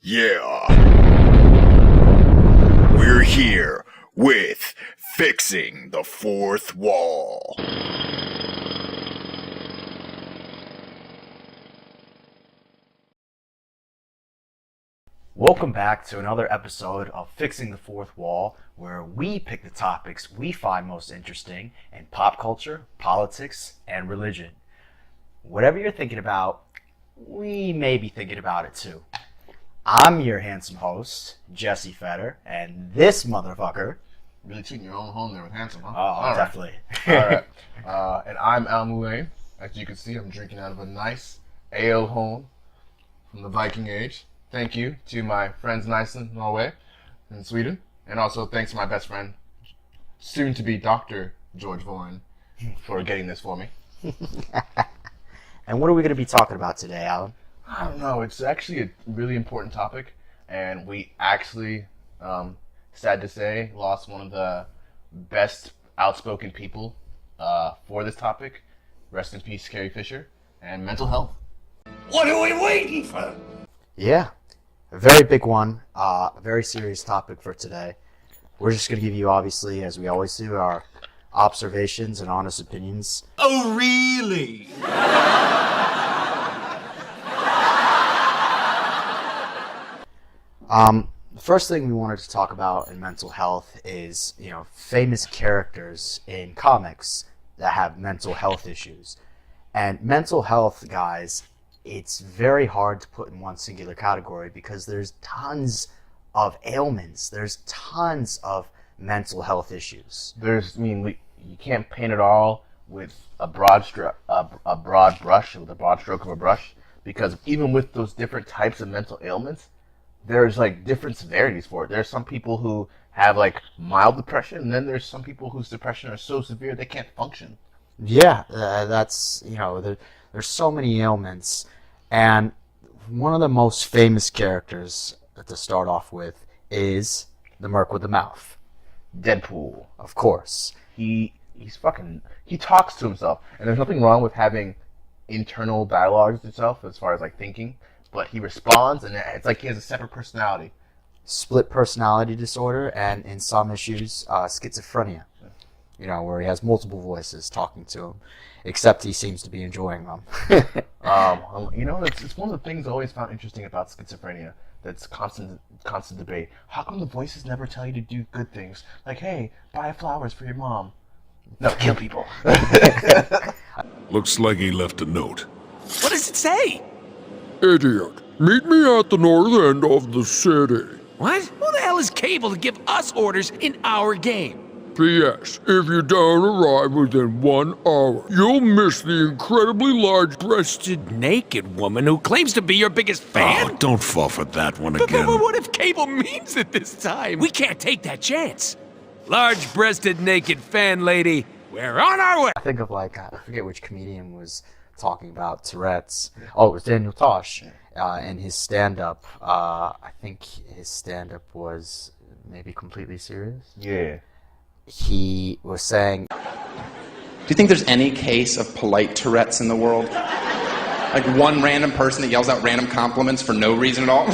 Yeah, we're here with Fixing the Fourth Wall. Welcome back to another episode of Fixing the Fourth Wall, where we pick the topics we find most interesting in pop culture, politics, and religion. Whatever you're thinking about, we may be thinking about it too. I'm your handsome host, Jesse Fetter, and this motherfucker... Really tooting your own home there with handsome, huh? Oh, All definitely. Right. All right. And I'm Al Moulin. As you can see, I'm drinking out of a nice ale home from the Viking Age. Thank you to my friends Nyson, Norway, and Sweden. And also thanks to my best friend, soon-to-be Dr. George Voren, for getting this for me. And what are we going to be talking about today, Alan? I don't know. It's actually a really important topic, and we actually, sad to say, lost one of the best outspoken people for this topic. Rest in peace, Carrie Fisher, and mental health. What are we waiting for? Yeah, a very big one, a very serious topic for today. We're just going to give you, obviously, as we always do, our observations and honest opinions. Oh, really? The first thing we wanted to talk about in mental health is, famous characters in comics that have mental health issues. And mental health, guys, it's very hard to put in one singular category because there's tons of ailments. There's tons of mental health issues. You can't paint it all with a broad brush, with a broad stroke of a brush, because even with those different types of mental ailments, there's different severities for it. There's some people who have mild depression, and then there's some people whose depression are so severe they can't function. Yeah, that's, there's so many ailments. And one of the most famous characters to start off with is the Merc with the Mouth. Deadpool. Of course. He talks to himself, and there's nothing wrong with having internal dialogues with himself as far as thinking, but he responds, and it's like he has a separate personality. Split personality disorder, and in some issues, schizophrenia. Where he has multiple voices talking to him, except he seems to be enjoying them. It's one of the things I always found interesting about schizophrenia. That's constant debate. How come the voices never tell you to do good things? Like, hey, buy flowers for your mom. No, kill people. Looks like he left a note. What does it say? Idiot, meet me at the north end of the city. What? Who the hell is Cable to give us orders in our game? P.S. If you don't arrive within 1 hour, you'll miss the incredibly large-breasted Naked woman who claims to be your biggest fan? Oh, don't fall for that one But again. what if Cable means it this time? We can't take that chance. Large-breasted naked fan lady, we're on our way. I think of I forget which comedian was talking about Tourette's. Oh, it was Daniel Tosh. In his stand-up, I think his stand-up was maybe Completely Serious. Yeah. He was saying, Do you think there's any case of polite Tourette's in the world? Like one random person that yells out random compliments for no reason at all?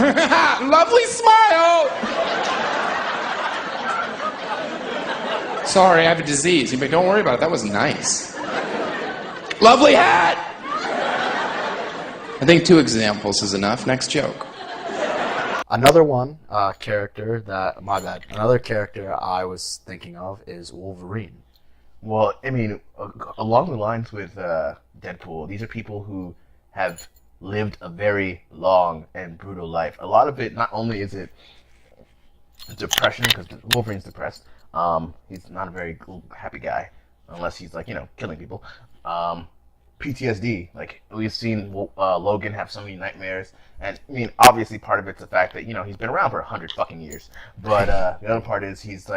Lovely smile! Sorry, I have a disease. But don't worry about it, that was nice. Lovely hat! I think 2 examples is enough. Next joke. another character I was thinking of is Wolverine. Well, along the lines with Deadpool, these are people who have lived a very long and brutal life. A lot of it, not only is it depression, because Wolverine's depressed. He's not a very happy guy, unless he's killing people. PTSD, we've seen Logan have so many nightmares, and obviously part of it's the fact that he's been around for 100 fucking years, but the other part is he's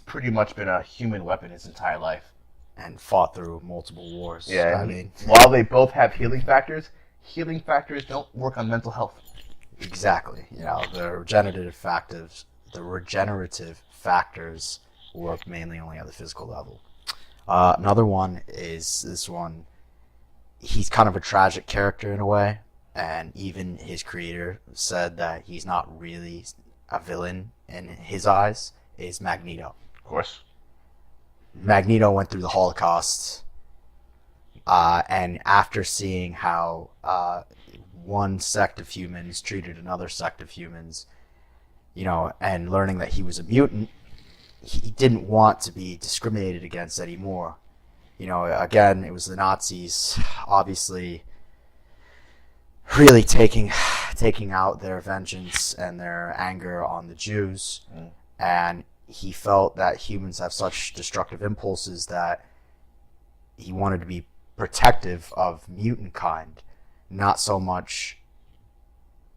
pretty much been a human weapon his entire life and fought through multiple wars. Yeah, while they both have healing factors don't work on mental health. Exactly. The regenerative factors work mainly only at the physical level. Another one is this one. He's kind of a tragic character in a way, and even his creator said that he's not really a villain in his eyes, is Magneto. Of course. Magneto went through the Holocaust, and after seeing how one sect of humans treated another sect of humans, and learning that he was a mutant, he didn't want to be discriminated against anymore. Again, it was the Nazis, obviously, really taking out their vengeance and their anger on the Jews, and he felt that humans have such destructive impulses that he wanted to be protective of mutant kind, not so much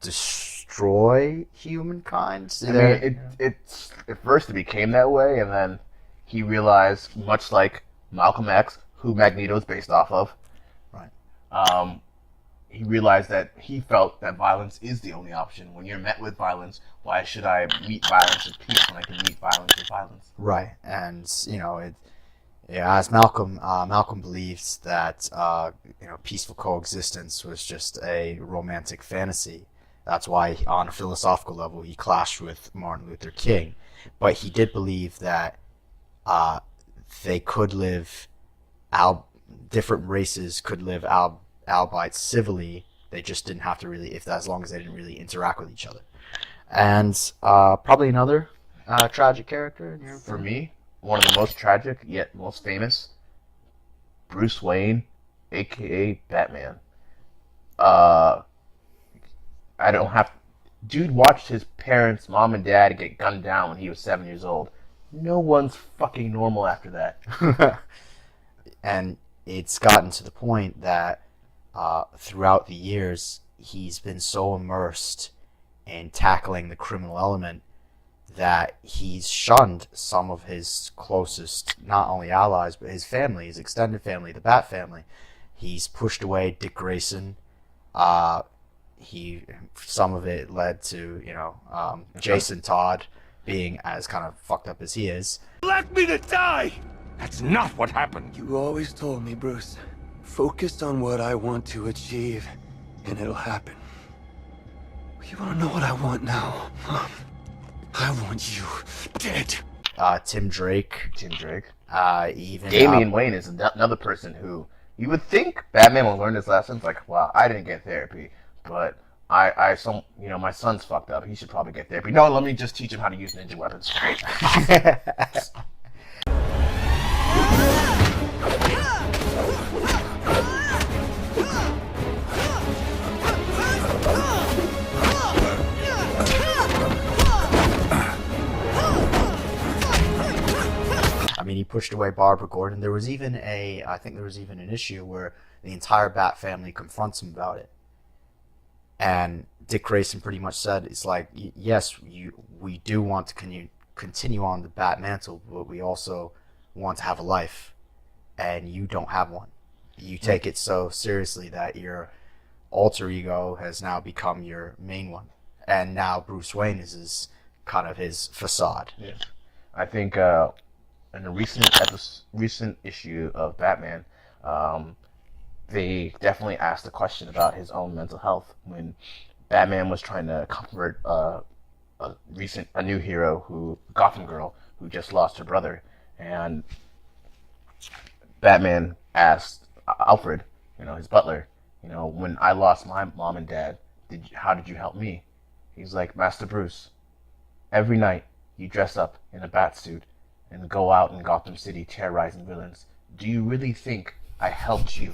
destroy humankind. I mean, it's at first it became that way, and then he realized, much like Malcolm X, who Magneto is based off of, right? He realized that he felt that violence is the only option. When you're met with violence, why should I meet violence with peace when I can meet violence with violence? Right, and as Malcolm believes that peaceful coexistence was just a romantic fantasy. That's why, on a philosophical level, he clashed with Martin Luther King. But he did believe that they could live, different races could live albeit civilly. They just didn't have to really, as long as they didn't really interact with each other. And probably another tragic character in your opinion? For me, one of the most tragic yet most famous, Bruce Wayne, aka Batman. I don't have. Dude watched his parents, mom and dad, get gunned down when he was 7 years old. No one's fucking normal after that. And it's gotten to the point that throughout the years, he's been so immersed in tackling the criminal element that he's shunned some of his closest, not only allies, but his family, his extended family, the Bat family. He's pushed away Dick Grayson. Some of it led to, Jason Todd being as kind of fucked up as he is. Left me to die! That's not what happened. You always told me, Bruce, focus on what I want to achieve, and it'll happen. You want to know what I want now? I want you dead. Tim Drake. Even Damian Wayne is another person who you would think Batman will learn his lessons. Like, wow, I didn't get therapy, but my son's fucked up. He should probably get therapy. No, let me just teach him how to use ninja weapons. I mean, he pushed away Barbara Gordon. There was even an issue where the entire Bat family confronts him about it. And Dick Grayson pretty much said, it's like, yes, we do want to continue on the Bat mantle, but we also want to have a life. And you don't have one. You take it so seriously that your alter ego has now become your main one. And now Bruce Wayne is his facade. Yeah. I think in a recent issue of Batman, they definitely asked a question about his own mental health when Batman was trying to comfort a new hero, Gotham Girl, who just lost her brother, and Batman asked Alfred, his butler, when I lost my mom and dad, how did you help me? He's like, Master Bruce, every night you dress up in a bat suit and go out in Gotham City terrorizing villains. Do you really think I helped you?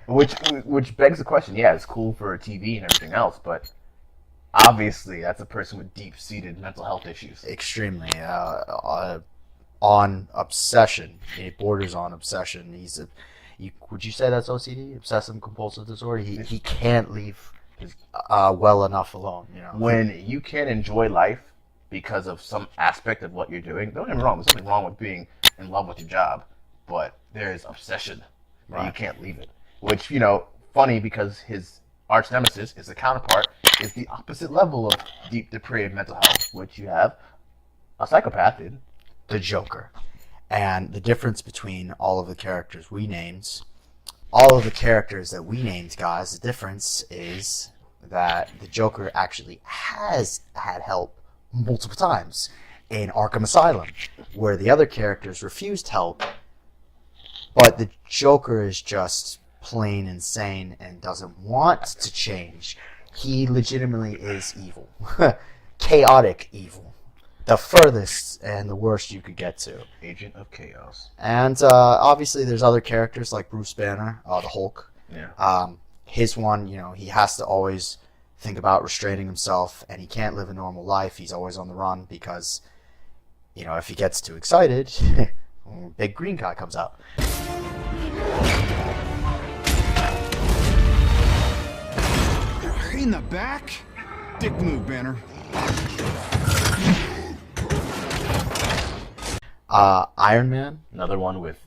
Which begs the question. Yeah, it's cool for TV and everything else, but obviously that's a person with deep-seated mental health issues. Extremely. On obsession. It borders on obsession. Would you say that's OCD? Obsessive compulsive disorder? He can't leave well enough alone. When you can't enjoy life because of some aspect of what you're doing, don't get me wrong, there's nothing wrong with being in love with your job, but there is obsession that you can't leave it. Which, funny because his arch nemesis, his counterpart, is the opposite level of deep depraved mental health, which you have a psychopath in. The Joker. And the difference between all of the characters we named all of the characters that we named, guys, the difference is that the Joker actually has had help multiple times in Arkham Asylum, where the other characters refused help, but the Joker is just plain insane and doesn't want to change. He legitimately is evil. Chaotic evil. The furthest and the worst you could get to. Agent of Chaos. And obviously there's other characters like Bruce Banner, the Hulk. Yeah. His one, he has to always think about restraining himself, and he can't live a normal life. He's always on the run because, if he gets too excited, big green guy comes out. In the back? Dick move, Banner. Iron Man. Another one with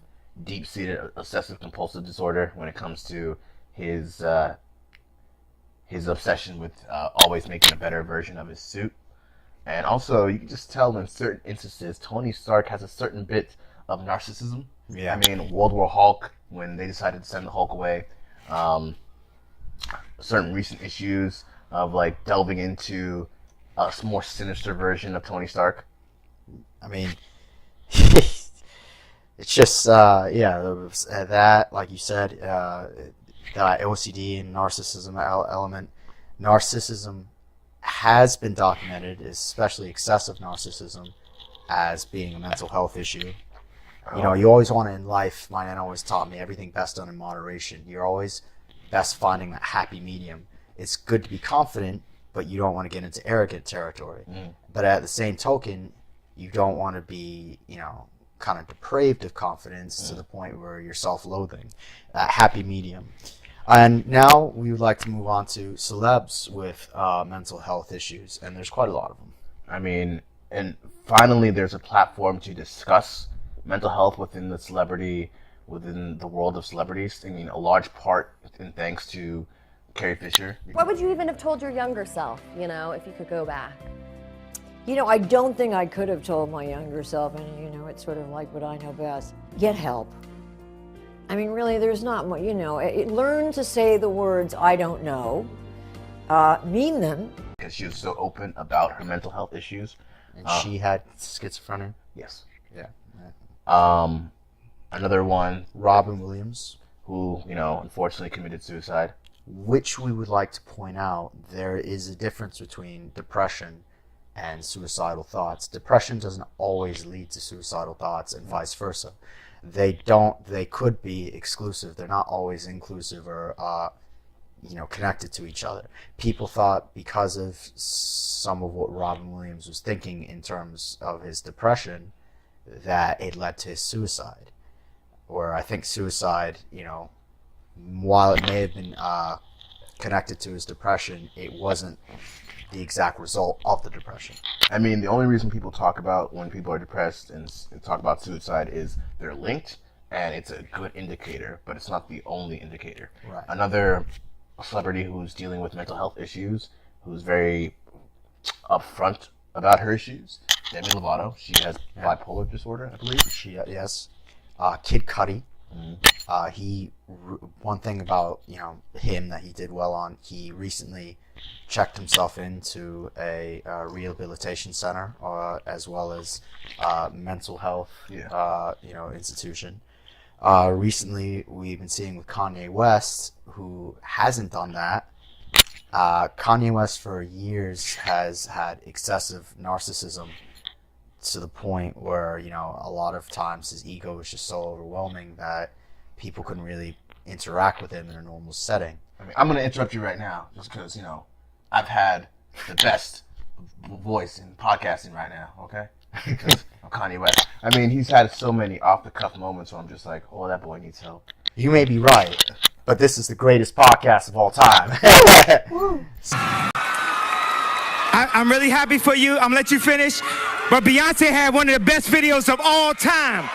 deep-seated obsessive-compulsive disorder when it comes to his obsession with always making a better version of his suit. And also, you can just tell in certain instances, Tony Stark has a certain bit of narcissism. Yeah. I mean, World War Hulk, when they decided to send the Hulk away, certain recent issues of like delving into a more sinister version of Tony Stark. I mean, it's just that, like you said, that OCD and narcissism element. Narcissism has been documented, especially excessive narcissism, as being a mental health issue. You always want to, in life, my aunt always taught me, everything best done in moderation. You're always best finding that happy medium. It's good to be confident, but you don't want to get into arrogant territory. But at the same token, you don't want to be, kind of depraved of confidence to the point where you're self-loathing. That happy medium. And now we would like to move on to celebs with mental health issues, and there's quite a lot of them. I mean, and finally there's a platform to discuss mental health within the world of celebrities. I mean, a large part in thanks to Carrie Fisher. What would you even have told your younger self, if you could go back? I don't think I could have told my younger self, and it's sort of like what I know best. Get help. I mean, really, there's not much, learn to say the words, I don't know, mean them. Because she was so open about her mental health issues. And she had schizophrenia? Yes. Yeah. Another one, Robin Williams, who, unfortunately committed suicide. Which we would like to point out, there is a difference between depression and suicidal thoughts. Depression doesn't always lead to suicidal thoughts, and vice versa. They could be exclusive. They're not always inclusive or, connected to each other. People thought because of some of what Robin Williams was thinking in terms of his depression, that it led to his suicide. Or I think suicide, while it may have been connected to his depression, it wasn't the exact result of the depression. I mean, the only reason people talk about when people are depressed and talk about suicide is they're linked, and it's a good indicator, but it's not the only indicator. Right. Another celebrity who's dealing with mental health issues, who's very upfront about her issues, Demi Lovato. She has bipolar disorder, I believe. Yes. Kid Cudi. One thing about him that he did well on, he recently checked himself into a rehabilitation center, as well as mental health institution. Recently we've been seeing with Kanye West, who hasn't done that. Kanye West for years has had excessive narcissism to the point where a lot of times his ego is just so overwhelming that people couldn't really interact with him in a normal setting. I mean, I'm going to interrupt you right now just because, I've had the best voice in podcasting right now, okay? Because of Kanye West. I mean, he's had so many off-the-cuff moments where I'm just like, oh, that boy needs help. You may be right, but this is the greatest podcast of all time. I'm really happy for you. I'm going to let you finish. But Beyonce had one of the best videos of all time.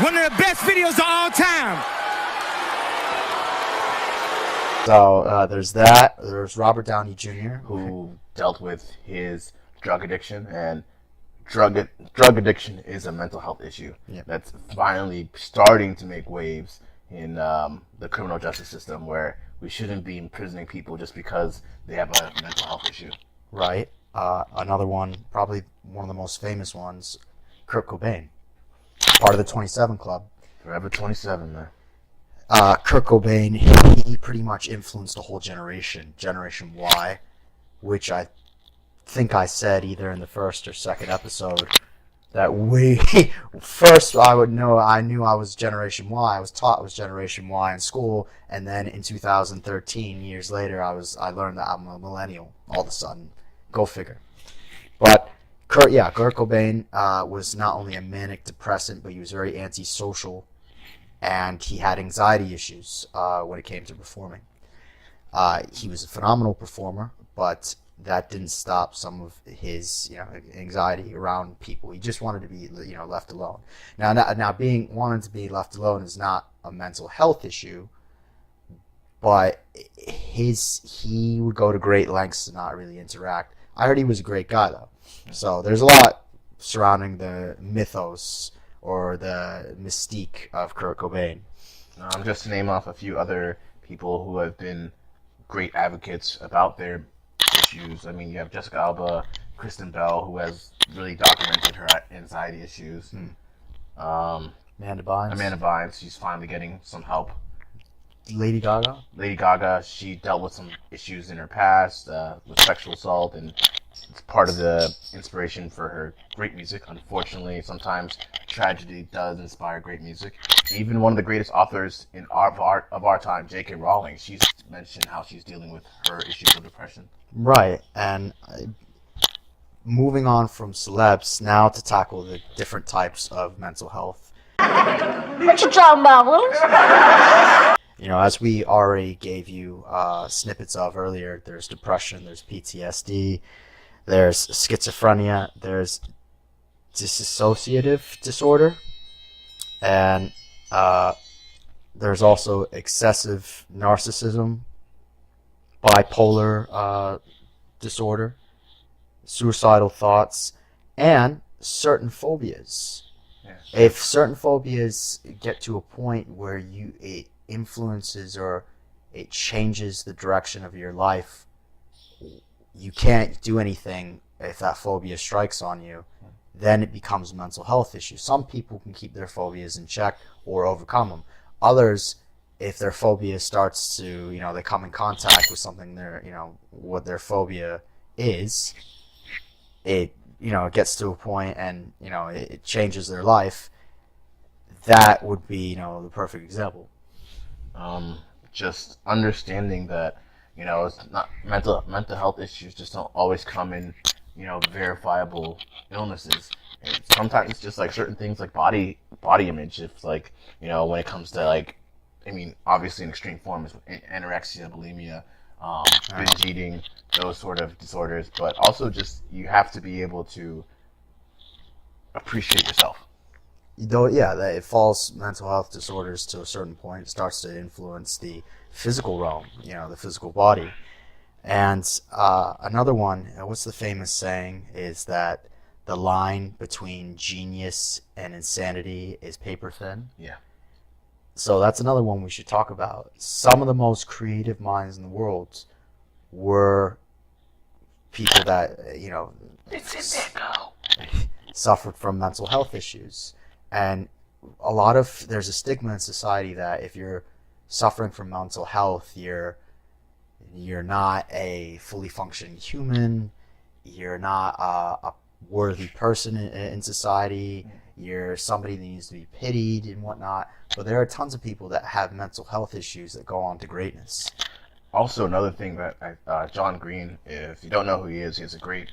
One of the best videos of all time. So there's that. There's Robert Downey Jr., who dealt with his drug addiction and drug addiction is a mental health issue Yep. that's finally starting to make waves in the criminal justice system, where we shouldn't be imprisoning people just because they have a mental health issue. Right. Another one, probably one of the most famous ones, Kurt Cobain, part of the 27 Club. Forever 27, man. Kurt Cobain, he pretty much influenced a whole generation, Generation Y, which I think I said either in the first or second episode that first I knew I was Generation Y. I was taught I was Generation Y in school, and then in 2013, years later, I learned that I'm a millennial. All of a sudden, go figure. But Kurt Cobain was not only a manic depressant, but he was very antisocial, and he had anxiety issues when it came to performing. He was a phenomenal performer, but that didn't stop some of his anxiety around people. He just wanted to be left alone. Now wanting to be left alone is not a mental health issue, but he would go to great lengths to not really interact. I heard he was a great guy though. So there's a lot surrounding the mythos or the mystique of Kurt Cobain. Just to name off a few other people who have been great advocates about their issues. I mean, you have Jessica Alba, Kristen Bell, who has really documented her anxiety issues. Amanda Bynes. She's finally getting some help. Lady Gaga, she dealt with some issues in her past with sexual assault, and it's part of the inspiration for her great music. Unfortunately, sometimes tragedy does inspire great music. Even one of the greatest authors of our time, J.K. Rowling, she's mentioned how she's dealing with her issues of depression. Right, and moving on from celebs, now to tackle the different types of mental health. What you talking about, Willis? As we already gave you snippets of earlier, there's depression, there's PTSD, there's schizophrenia, there's dissociative disorder, and there's also excessive narcissism, bipolar disorder, suicidal thoughts, and certain phobias. If certain phobias get to a point where it influences or it changes the direction of your life, you can't do anything if that phobia strikes on you, then it becomes a mental health issue. Some people can keep their phobias in check or overcome them. Others, if their phobia starts to, they come in contact with something what their phobia is, it gets to a point and, it changes their life. That would be, the perfect example. Just understanding that, it's not mental health issues just don't always come in, verifiable illnesses. And sometimes it's just like certain things like body image. If like, when it comes to obviously in extreme forms, anorexia, bulimia, binge eating, those sort of disorders, but also just you have to be able to appreciate yourself. That it falls mental health disorders to a certain point. It starts to influence the physical realm, the physical body. And another one, what's the famous saying, is that the line between genius and insanity is paper thin. Yeah. So that's another one we should talk about. Some of the most creative minds in the world were people that, suffered from mental health issues. And there's a stigma in society that if you're suffering from mental health, you're not a fully functioning human, you're not a worthy person in society, you're somebody that needs to be pitied and whatnot. But there are tons of people that have mental health issues that go on to greatness. Also, another thing that John Green, if you don't know who he has a great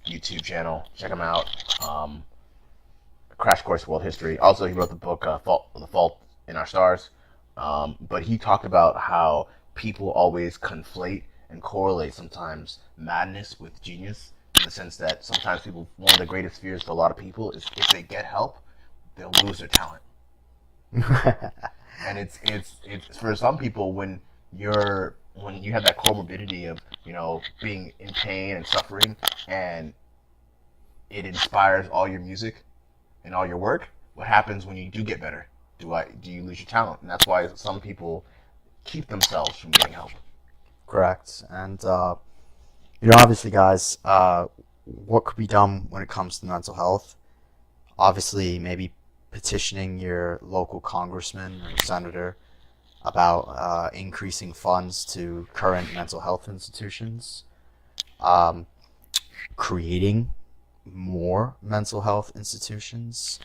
YouTube channel. Check him out. Crash Course World History. Also, he wrote the book The Fault in Our Stars. But he talked about how people always conflate and correlate sometimes madness with genius, in the sense that sometimes one of the greatest fears to a lot of people is if they get help, they'll lose their talent. And it's for some people, when you have that comorbidity of being in pain and suffering, and it inspires all your music and all your work, what happens when you do get better? Do you lose your talent? And that's why some people keep themselves from getting help. Correct. And obviously, guys, what could be done when it comes to mental health? Obviously, maybe petitioning your local congressman or senator about increasing funds to current mental health institutions, creating more mental health institutions.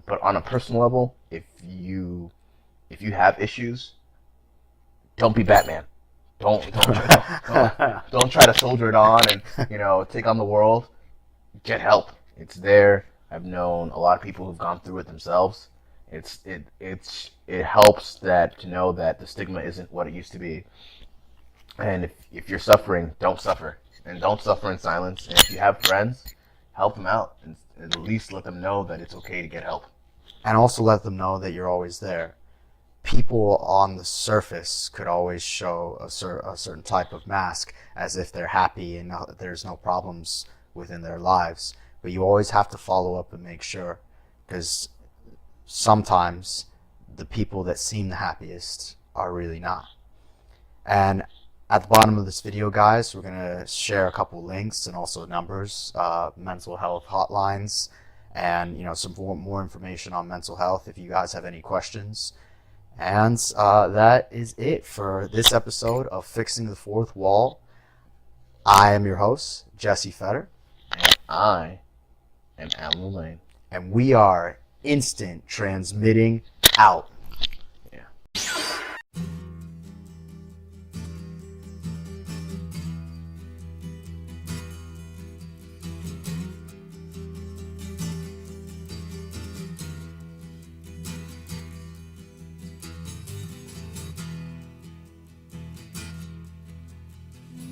But on a personal level, if you have issues, don't be Batman. Don't try to soldier it on and take on the world. Get help. It's there. I've known a lot of people who've gone through it themselves. It helps to know that the stigma isn't what it used to be. And if you're suffering, don't suffer, and don't suffer in silence. And if you have friends, help them out, and at least let them know that it's okay to get help. And also let them know that you're always there. People on the surface could always show a certain type of mask as if they're happy and there's no problems within their lives. But you always have to follow up and make sure, because sometimes the people that seem the happiest are really not. And at the bottom of this video, guys, we're going to share a couple links and also numbers, mental health hotlines, and some more information on mental health if you guys have any questions. And that is it for this episode of Fixing the Fourth Wall. I am your host, Jesse Fetter. And I am Alan Lane. And we are instant transmitting out. Yeah.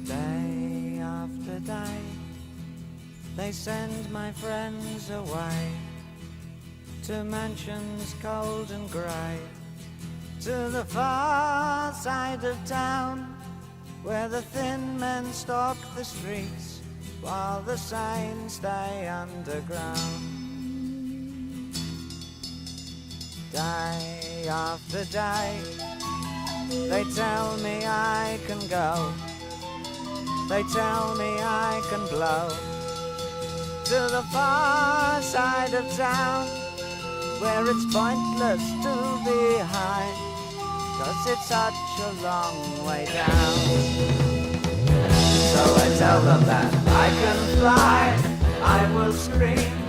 Day after day, they send my friends away to mansions cold and grey, to the far side of town, where the thin men stalk the streets while the sane stay underground. Day after day, they tell me I can go, they tell me I can blow to the far side of town, where it's pointless to be high, 'cause it's such a long way down. So I tell them that I can fly, I will scream